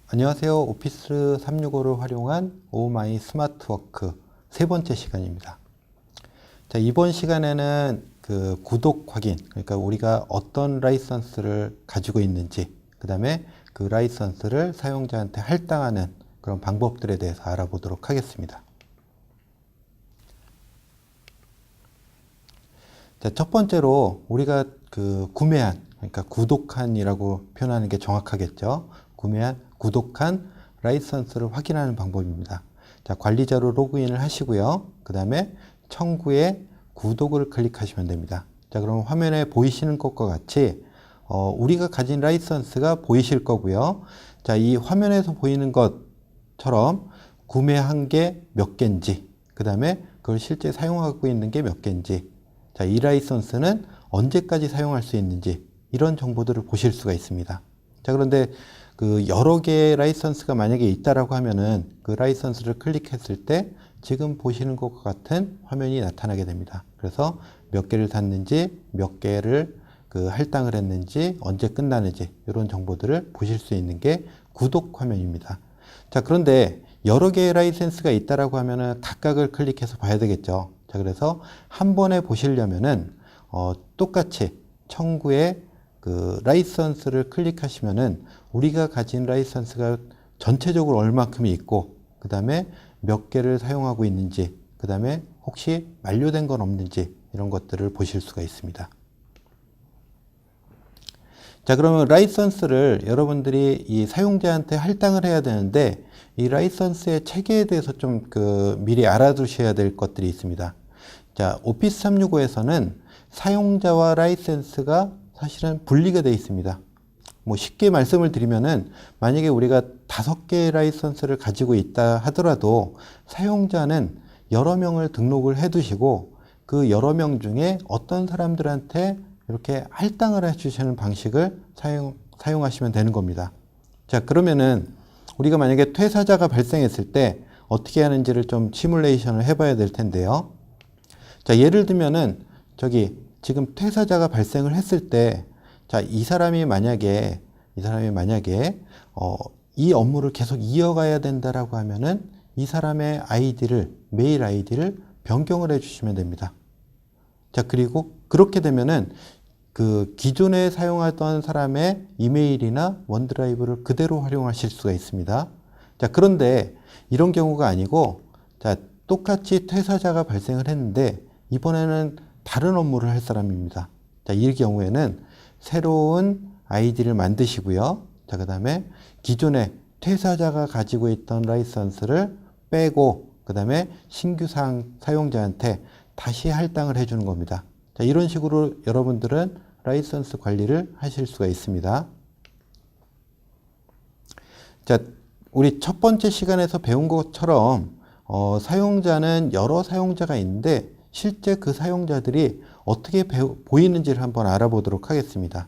안녕하세요. 오피스 365를 활용한 오마이 스마트워크 세 번째 시간입니다. 자, 이번 시간에는 그 구독 확인, 그러니까 우리가 어떤 라이선스를 가지고 있는지, 그 다음에 그 라이선스를 사용자한테 할당하는 그런 방법들에 대해서 알아보도록 하겠습니다. 자, 첫 번째로 우리가 그 구매한, 그러니까 구독한이라고 표현하는 게 정확하겠죠. 구독한 라이선스를 확인하는 방법입니다. 자, 관리자로 로그인을 하시고요. 그 다음에 청구에 구독을 클릭하시면 됩니다. 자, 그럼 화면에 보이시는 것과 같이 우리가 가진 라이선스가 보이실 거고요. 자, 이 화면에서 보이는 것처럼 구매한 게 몇 개인지, 그 다음에 그걸 실제 사용하고 있는 게 몇 개인지, 자, 이 라이선스는 언제까지 사용할 수 있는지, 이런 정보들을 보실 수가 있습니다. 자, 그런데 그 여러 개의 라이선스가 만약에 있다라고 하면은 그 라이선스를 클릭했을 때 지금 보시는 것과 같은 화면이 나타나게 됩니다. 그래서 몇 개를 샀는지, 몇 개를 그 할당을 했는지, 언제 끝나는지 이런 정보들을 보실 수 있는 게 구독 화면입니다. 자, 그런데 여러 개의 라이선스가 있다라고 하면은 각각을 클릭해서 봐야 되겠죠. 자, 그래서 한 번에 보시려면은 똑같이 청구에 그 라이선스를 클릭하시면은 우리가 가진 라이선스가 전체적으로 얼마큼이 있고, 그 다음에 몇 개를 사용하고 있는지, 그 다음에 혹시 만료된 건 없는지 이런 것들을 보실 수가 있습니다. 자, 그러면 라이선스를 여러분들이 이 사용자한테 할당을 해야 되는데 이 라이선스의 체계에 대해서 좀 미리 알아두셔야 될 것들이 있습니다. 자, 오피스 365에서는 사용자와 라이선스가 사실은 분리가 되어 있습니다. 뭐 쉽게 말씀을 드리면은 만약에 우리가 5개의 라이선스를 가지고 있다 하더라도 사용자는 여러 명을 등록을 해 두시고 그 여러 명 중에 어떤 사람들한테 이렇게 할당을 해 주시는 방식을 사용하시면 되는 겁니다. 자, 그러면은 우리가 만약에 퇴사자가 발생했을 때 어떻게 하는지를 좀 시뮬레이션을 해 봐야 될 텐데요. 자, 예를 들면은 지금 퇴사자가 발생을 했을 때, 자, 이 사람이 만약에 이 업무를 계속 이어가야 된다라고 하면은 이 사람의 메일 아이디를 변경을 해 주시면 됩니다. 자, 그리고 그렇게 되면은 그 기존에 사용하던 사람의 이메일이나 원드라이브를 그대로 활용하실 수가 있습니다. 자, 그런데 이런 경우가 아니고, 자, 똑같이 퇴사자가 발생을 했는데 이번에는 다른 업무를 할 사람입니다. 자, 이 경우에는 새로운 아이디를 만드시고요. 자, 그 다음에 기존에 퇴사자가 가지고 있던 라이선스를 빼고, 그 다음에 신규 사용자한테 다시 할당을 해주는 겁니다. 자, 이런 식으로 여러분들은 라이선스 관리를 하실 수가 있습니다. 자, 우리 첫 번째 시간에서 배운 것처럼 사용자는 여러 사용자가 있는데 실제 그 사용자들이 어떻게 보이는지를 한번 알아보도록 하겠습니다.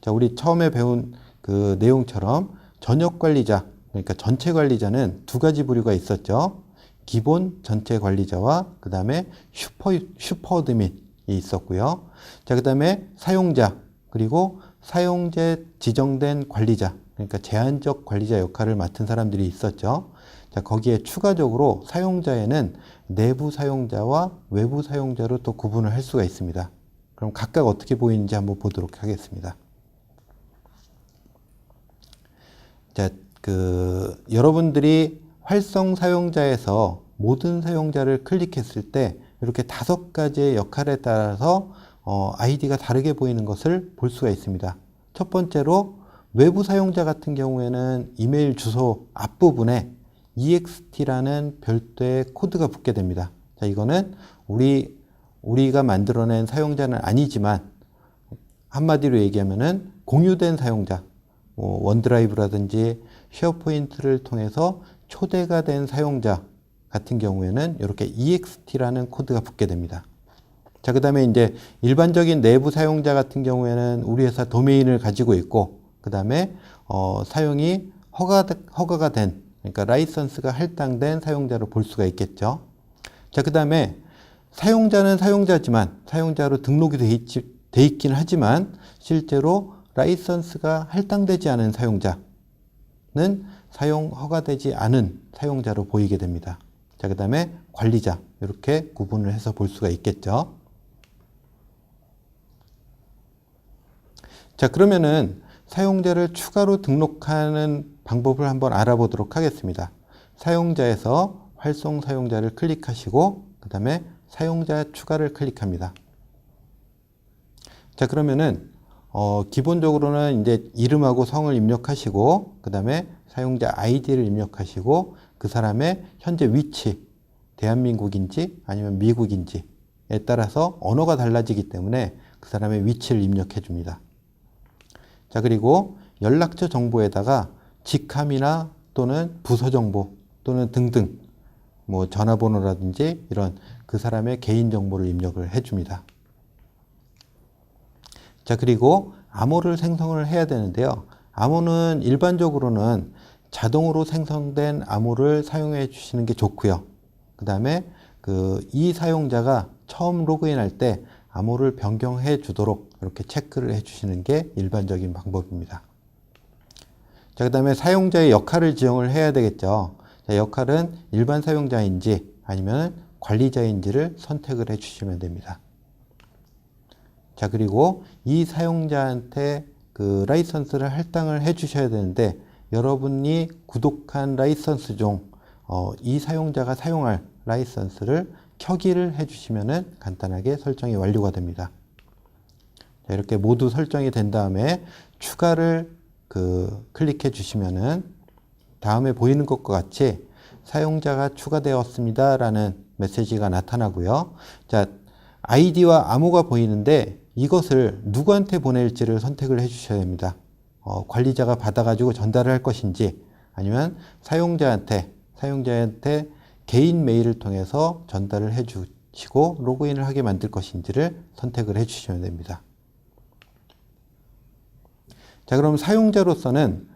자, 우리 처음에 배운 그 내용처럼 전역 관리자, 그러니까 전체 관리자는 두 가지 부류가 있었죠. 기본 전체 관리자와 그 다음에 슈퍼 어드민이 있었고요. 자, 그 다음에 사용자, 그리고 사용자에 지정된 관리자, 그러니까 제한적 관리자 역할을 맡은 사람들이 있었죠. 자, 거기에 추가적으로 사용자에는 내부 사용자와 외부 사용자로 또 구분을 할 수가 있습니다. 그럼 각각 어떻게 보이는지 한번 보도록 하겠습니다. 자, 여러분들이 활성 사용자에서 모든 사용자를 클릭했을 때 이렇게 5가지의 역할에 따라서 아이디가 다르게 보이는 것을 볼 수가 있습니다. 첫 번째로 외부 사용자 같은 경우에는 이메일 주소 앞부분에 EXT라는 별도의 코드가 붙게 됩니다. 자, 이거는 우리가 만들어낸 사용자는 아니지만 한마디로 얘기하면은 공유된 사용자, 원드라이브라든지 쉐어포인트를 통해서 초대가 된 사용자 같은 경우에는 이렇게 EXT라는 코드가 붙게 됩니다. 자, 그 다음에 이제 일반적인 내부 사용자 같은 경우에는 우리 회사 도메인을 가지고 있고, 그 다음에 사용이 허가가 된, 그러니까 라이선스가 할당된 사용자로 볼 수가 있겠죠. 자, 그 다음에 사용자는 사용자지만 사용자로 등록이 돼 있긴 하지만 실제로 라이선스가 할당되지 않은 사용자는 사용 허가되지 않은 사용자로 보이게 됩니다. 자, 그 다음에 관리자, 이렇게 구분을 해서 볼 수가 있겠죠. 자, 그러면은 사용자를 추가로 등록하는 방법을 한번 알아보도록 하겠습니다. 사용자에서 활성 사용자를 클릭하시고 그 다음에 사용자 추가를 클릭합니다. 자, 그러면은 기본적으로는 이제 이름하고 성을 입력하시고 그 다음에 사용자 아이디를 입력하시고 그 사람의 현재 위치, 대한민국인지 아니면 미국인지에 따라서 언어가 달라지기 때문에 그 사람의 위치를 입력해 줍니다. 자, 그리고 연락처 정보에다가 직함이나 또는 부서 정보 또는 등등 뭐 전화번호라든지 이런 그 사람의 개인 정보를 입력을 해 줍니다. 자, 그리고 암호를 생성을 해야 되는데요. 암호는 일반적으로는 자동으로 생성된 암호를 사용해 주시는 게 좋고요. 그 다음에 이 사용자가 처음 로그인할 때 암호를 변경해 주도록 이렇게 체크를 해 주시는 게 일반적인 방법입니다. 자, 그 다음에 사용자의 역할을 지정을 해야 되겠죠. 자, 역할은 일반 사용자인지 아니면 관리자인지를 선택을 해 주시면 됩니다. 자, 그리고 이 사용자한테 그 라이선스를 할당을 해 주셔야 되는데 여러분이 구독한 라이선스 중 이 사용자가 사용할 라이선스를 켜기를 해 주시면은 간단하게 설정이 완료가 됩니다. 자, 이렇게 모두 설정이 된 다음에 추가를 클릭해 주시면은 다음에 보이는 것과 같이 사용자가 추가되었습니다 라는 메시지가 나타나고요. 자, 아이디와 암호가 보이는데 이것을 누구한테 보낼지를 선택을 해 주셔야 됩니다. 관리자가 받아가지고 전달을 할 것인지 아니면 사용자한테 개인 메일을 통해서 전달을 해 주시고 로그인을 하게 만들 것인지를 선택을 해 주시면 됩니다. 자, 그럼 사용자로서는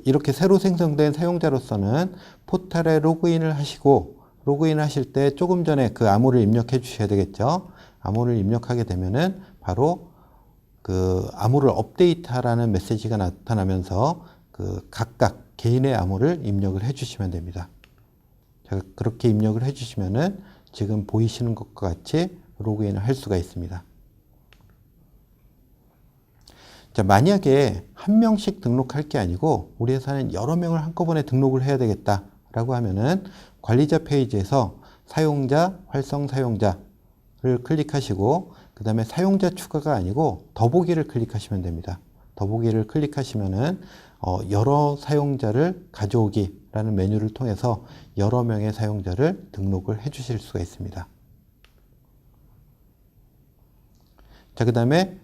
이렇게 새로 생성된 사용자로서는 포털에 로그인을 하시고 로그인 하실 때 조금 전에 그 암호를 입력해 주셔야 되겠죠. 암호를 입력하게 되면은 바로 암호를 업데이트하라는 메시지가 나타나면서 각각 개인의 암호를 입력을 해 주시면 됩니다. 자, 그렇게 입력을 해 주시면은 지금 보이시는 것과 같이 로그인을 할 수가 있습니다. 자, 만약에 한 명씩 등록할 게 아니고 우리 회사는 여러 명을 한꺼번에 등록을 해야 되겠다라고 하면은 관리자 페이지에서 사용자, 활성 사용자를 클릭하시고 그 다음에 사용자 추가가 아니고 더보기를 클릭하시면 됩니다. 더보기를 클릭하시면은 여러 사용자를 가져오기라는 메뉴를 통해서 여러 명의 사용자를 등록을 해 주실 수가 있습니다. 자, 그 다음에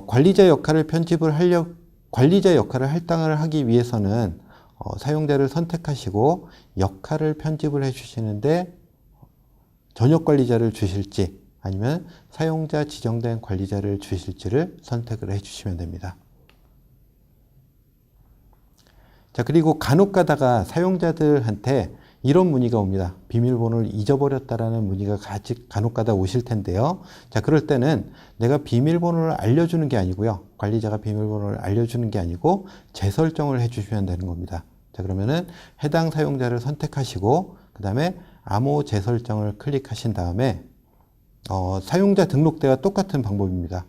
관리자 역할을 관리자 역할을 할당을 하기 위해서는 사용자를 선택하시고 역할을 편집을 해 주시는데 전역 관리자를 주실지 아니면 사용자 지정된 관리자를 주실지를 선택을 해 주시면 됩니다. 자, 그리고 간혹 가다가 사용자들한테 이런 문의가 옵니다. 비밀번호를 잊어버렸다라는 문의가 간혹 가다 오실 텐데요. 자, 그럴 때는 내가 비밀번호를 알려주는 게 아니고요. 관리자가 비밀번호를 알려주는 게 아니고 재설정을 해 주시면 되는 겁니다. 자, 그러면은 해당 사용자를 선택하시고 그 다음에 암호 재설정을 클릭하신 다음에 사용자 등록대와 똑같은 방법입니다.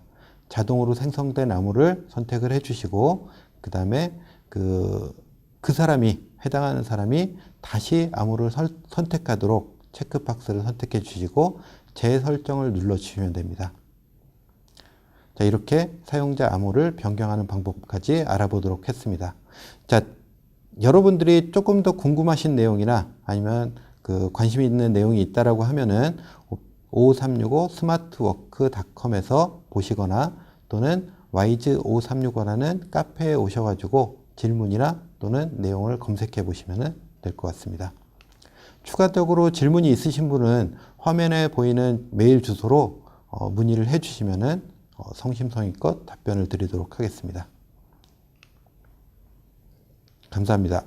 자동으로 생성된 암호를 선택을 해 주시고 그 다음에 해당하는 사람이 다시 암호를 선택하도록 체크박스를 선택해 주시고 재설정을 눌러 주시면 됩니다. 자, 이렇게 사용자 암호를 변경하는 방법까지 알아보도록 했습니다. 자, 여러분들이 조금 더 궁금하신 내용이나 아니면 관심 있는 내용이 있다라고 하면은 55365smartwork.com에서 보시거나 또는 wise5365라는 카페에 오셔가지고 질문이나 또는 내용을 검색해 보시면 될 것 같습니다. 추가적으로 질문이 있으신 분은 화면에 보이는 메일 주소로 문의를 해 주시면 성심성의껏 답변을 드리도록 하겠습니다. 감사합니다.